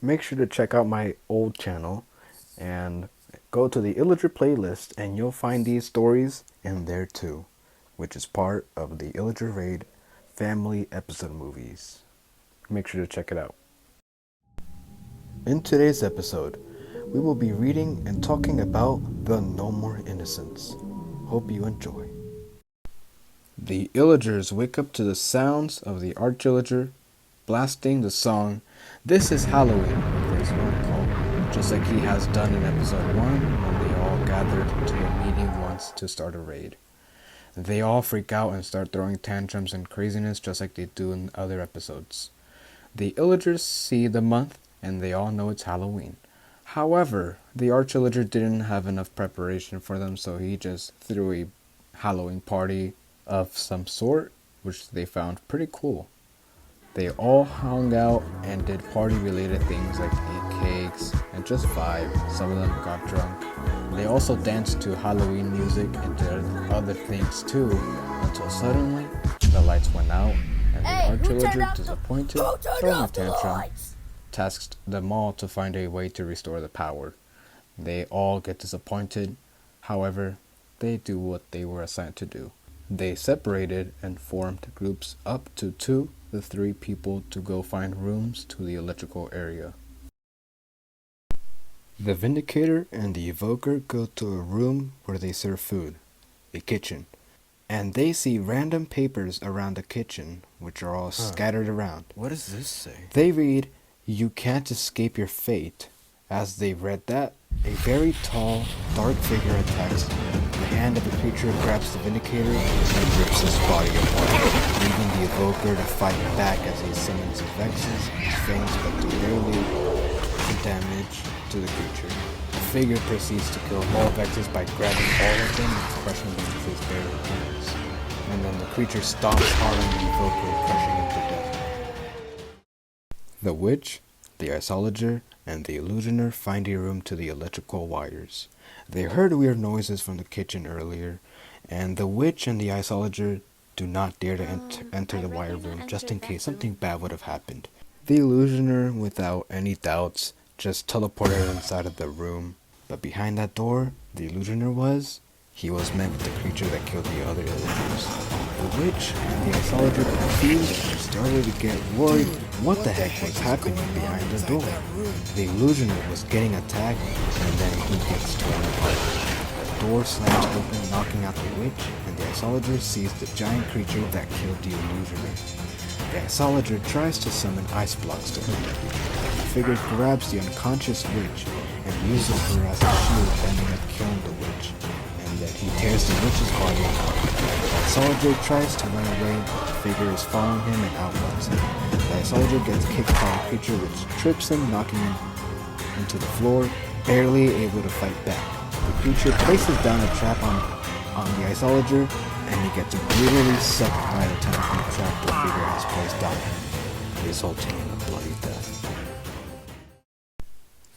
Make sure to check out my old channel and go to the illager playlist and you'll find these stories in there too, which is part of the illager raid family episode movies. Make sure to check it out. In today's episode, we will be reading and talking about the No More Innocence. Hope you enjoy. The illagers wake up to the sounds of the arch-illager blasting the song "This is Halloween" over his phone call, just like he has done in episode 1 when they all gathered to a meeting once to start a raid. They all freak out and start throwing tantrums and craziness just like they do in other episodes. The illagers see the month and they all know it's Halloween. However, the arch-illager didn't have enough preparation for them, so he just threw a Halloween party of some sort, which they found pretty cool. They all hung out and did party-related things like ate cakes and just vibe. Some of them got drunk. They also danced to Halloween music and did other things too, until suddenly the lights went out and the arch-illager, disappointed, throwing a tantrum, tasked them all to find a way to restore the power. They all get disappointed. However, they do what they were assigned to do. They separated and formed groups up to 2 to 3 people to go find rooms to the electrical area. The Vindicator and the Evoker go to a room where they serve food, a kitchen, and they see random papers around the kitchen, which are all scattered around. What does this say? They read, "You can't escape your fate." As they read that, a very tall, dark figure attacks. The hand of the creature grabs the Vindicator and rips his body apart, leaving the Evoker to fight back as he summons his vexes, his fangs, but do barely damage to the creature. The figure proceeds to kill all vexes by grabbing all of them and crushing them with his bare hands. And then the creature stomps hard on the Evoker, crushing him to death. The witch, the illager, and the illusioner find a room to the electrical wires. They heard weird noises from the kitchen earlier, and the witch and the illager do not dare to enter the wire room just in case something bad would have happened. The illusioner, without any doubts, just teleported inside of the room, but behind that door, the illusioner he was met with the creature that killed the other illagers. The witch and the illager, confused, started to get worried what the heck was happening behind the door. The illusioner was getting attacked, and then he gets torn apart. The door slams open, knocking out the witch, and the illager sees the giant creature that killed the illusioner. The illager tries to summon ice blocks to hurt the creature. The figure grabs the unconscious witch and uses her as a shield, ending up killing the witch. And then he tears the witch's body apart. The illager tries to run away, but the figure is following him and outruns him. The illager gets kicked by the creature, which trips him, knocking him into the floor, barely able to fight back. The creature places down a trap on the illager, and he gets brutally sucked by the tentacle trap the figure has placed on him, resulting in a bloody death.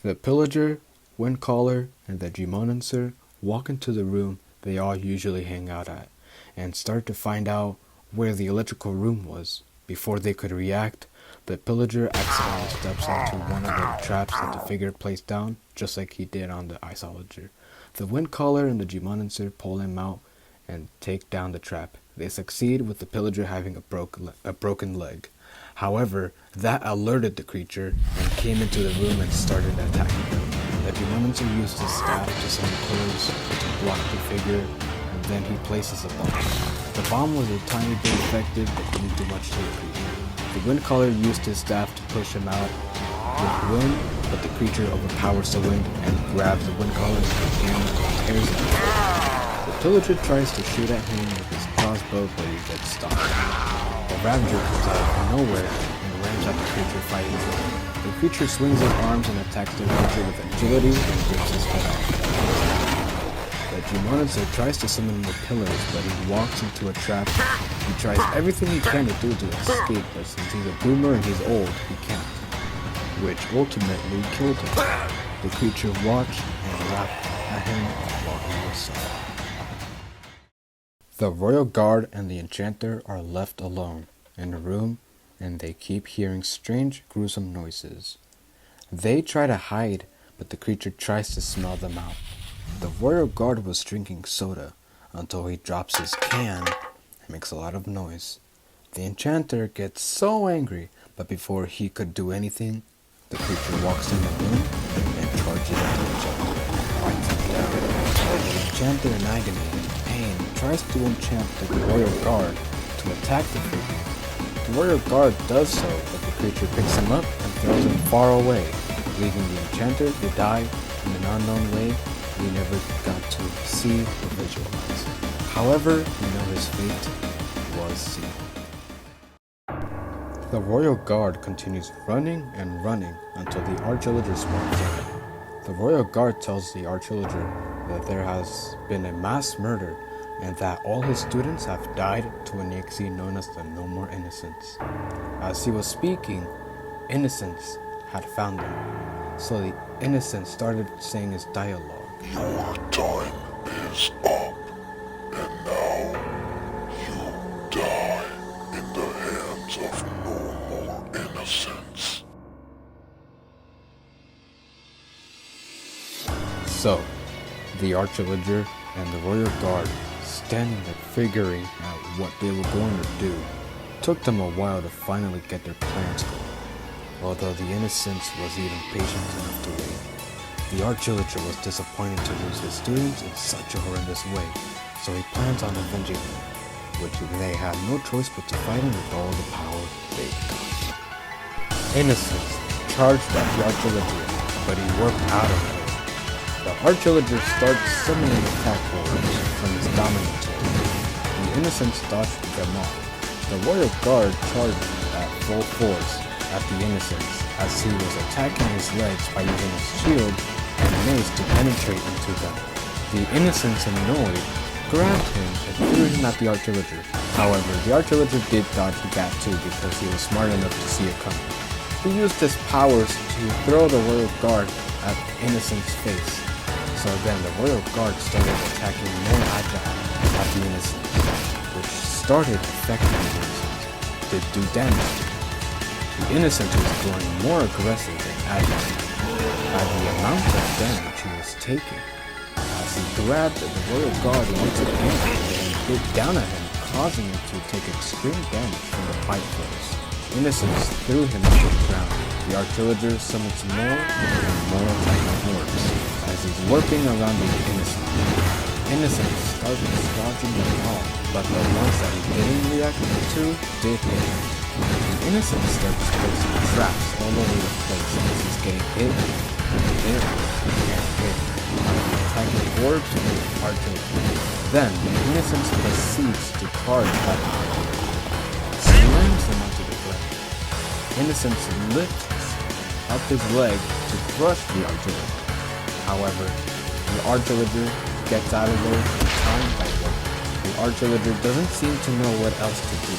The pillager, windcaller, and the demonencer walk into the room they all usually hang out at, and start to find out where the electrical room was. Before they could react, the pillager accidentally steps onto one of the traps that the figure placed down, just like he did on the illager. The windcaller and the demonencer pull him out and take down the trap. They succeed with the pillager having a broken leg. However, that alerted the creature and came into the room and started attacking him. The demonencer used his staff to summon pillars to block the figure, and then he places a bomb. The bomb was a tiny bit effective, but didn't do much to the creature. The windcaller used his staff to push him out with wind, but the creature overpowers the wind and grabs the windcaller and tears him. The pillager tries to shoot at him with his crossbow, but he gets stopped. The ravager comes out of nowhere and rams at the creature fighting him. The creature swings his arms and attacks the ravager with agility and rips his head off. The demonencer tries to summon more pillars, but he walks into a trap. He tries everything he can to do to escape, but since he's a boomer and he's old, he can't, which ultimately killed him. The creature watched and laughed at him while he was sad. The royal guard and the enchanter are left alone in a room, and they keep hearing strange, gruesome noises. They try to hide, but the creature tries to smell them out. The royal guard was drinking soda until he drops his can and makes a lot of noise. The enchanter gets so angry, but before he could do anything, the creature walks in the room and charges at the enchanter and bites him down. The enchanter, in agony and pain, tries to enchant the royal guard to attack the figure. The royal guard does so, but the creature picks him up and throws him far away, leaving the enchanter to die in an unknown way we never got to see or visualize. However, we know his fate was sealed. The royal guard continues running and running until the arch-illager spawns in. The royal guard tells the arch-illager that there has been a mass murder and that all his students have died to an EXE known as the No More Innocence. As he was speaking, Innocence had found them, so the Innocence started saying his dialogue. Your time is up, and now you die in the hands of No More Innocence. So, the arch-illager and the royal guard, standing there figuring out what they were going to do, took them a while to finally get their plans going. Although the Innocence was even patient enough to wait, the arch-illager was disappointed to lose his students in such a horrendous way, so he plans on avenging them, which they had no choice but to fight him with all the power they got. Innocence charged at the arch-illager, but he worked out of it. The arch-illager starts summoning attack orbs from his dominant orb. The Innocence dodged them off. The royal guard charged at full force at the Innocence as he was attacking his legs by using his shield and mace to penetrate into them. The Innocence, annoyed, grabbed him and threw him at the arch-illager. However, the arch-illager did dodge that too because he was smart enough to see it coming. He used his powers to throw the royal guard at Innocence's face. So then the royal guard started attacking more agile at the Innocence, which started affecting the Innocence, did do damage to him. The Innocence was growing more aggressive and agile by the amount of damage he was taking. As he grabbed the royal guard once again and bit down at him, causing him to take extreme damage from the fight force. Innocence threw him to the ground. The arch-illager summons more and more attacking orbs as he's warping around the Innocence. Innocence started dodging them all, but the ones that he didn't react to did hit him. The Innocence starts placing traps all over the place as he's getting hit and hit and hit by the attacking orbs and the arch-illager. Then the Innocence proceeds to charge at the arch-illager, slams him onto the ground. Innocence lifts up his leg to crush the arch-illager. However, the arch-illager gets out of there in time by one. The arch-illager doesn't seem to know what else to do.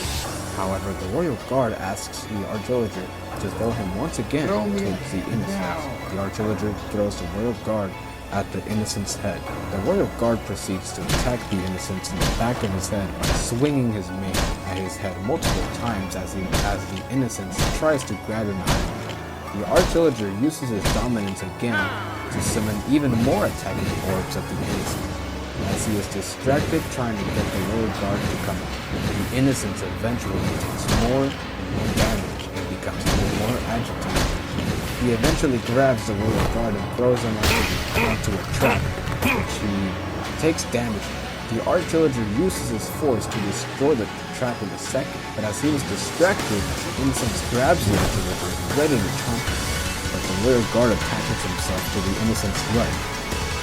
However, the royal guard asks the arch-illager to throw him once again towards the Innocence. The arch-illager throws the royal guard at the Innocence's head. The royal guard proceeds to attack the Innocence in the back of his head by swinging his mace at his head multiple times as the Innocence tries to grab him out. The arch-illager uses his dominance again to summon even more attacking orbs of the Innocence. As he is distracted trying to get the royal guard to come up, the Innocence eventually takes more and more damage and becomes even more agitated. He eventually grabs the royal guard and throws him onto a trap, which he takes damage from. The arch-illager uses his force to destroy the trap in a second, but as he was distracted, the Innocence grabs the arch-illager ready to chomp him. But the royal guard attaches himself to the Innocence's leg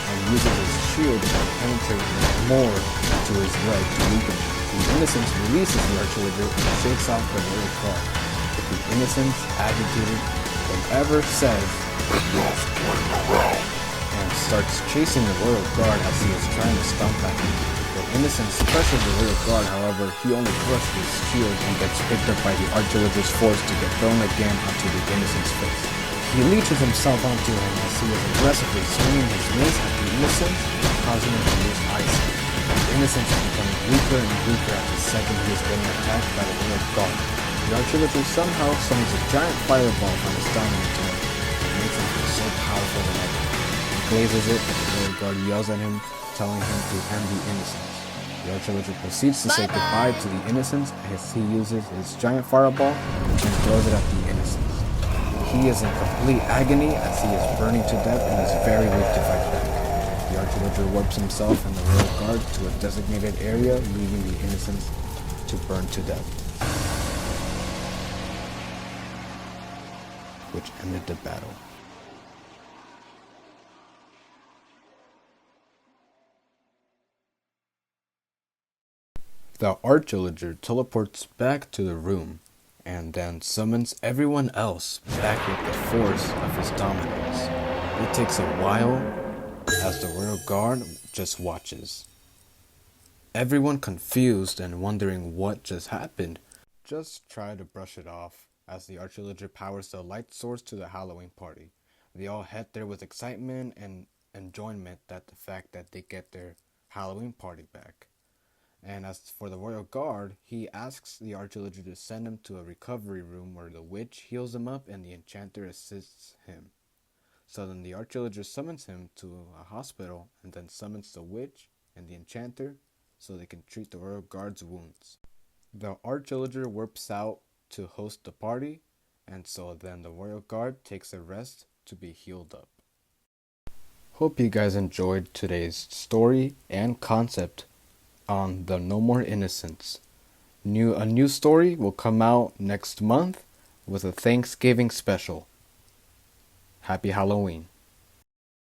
and uses his shield to penetrate more to his leg to weaken him. The Innocence releases the arch-illager and shakes off the royal guard. But the Innocence, agitated, whenever says, Enough playing around, and starts chasing the royal guard as he is trying to stomp at him. The Innocence crushes the royal guard, however, he only crushes his shield and gets picked up by the arch-illager's force to get thrown again onto the Innocence's face. He leeches himself onto him as he is aggressively swinging his mace at the Innocence, causing him to lose eyesight. The Innocence is becoming weaker and weaker at the second he is getting attacked by the royal guard. The arch-illager somehow summons a giant fireball from his dominant orb and makes him blazes it, the royal guard yells at him, telling him to hand the innocence. The arch-illager proceeds to say goodbye to the innocence as he uses his giant fireball and throws it at the innocence. He is in complete agony as he is burning to death and is very weak to fight back. The arch-illager warps himself and the royal guard to a designated area, leaving the innocents to burn to death, which ended the battle. The arch-illager teleports back to the room and then summons everyone else back with the force of his dominance. It takes a while as the royal guard just watches. Everyone confused and wondering what just happened. Just try to brush it off as the arch-illager powers the light source to the Halloween party. They all head there with excitement and enjoyment at the fact that they get their Halloween party back. And as for the royal guard, he asks the arch-illager to send him to a recovery room where the witch heals him up and the enchanter assists him. So then the arch-illager summons him to a hospital and then summons the witch and the enchanter so they can treat the royal guard's wounds. The arch-illager warps out to host the party, and so then the royal guard takes a rest to be healed up. Hope you guys enjoyed today's story and concept on the No More Innocence. A new story will come out next month with a Thanksgiving special. Happy Halloween.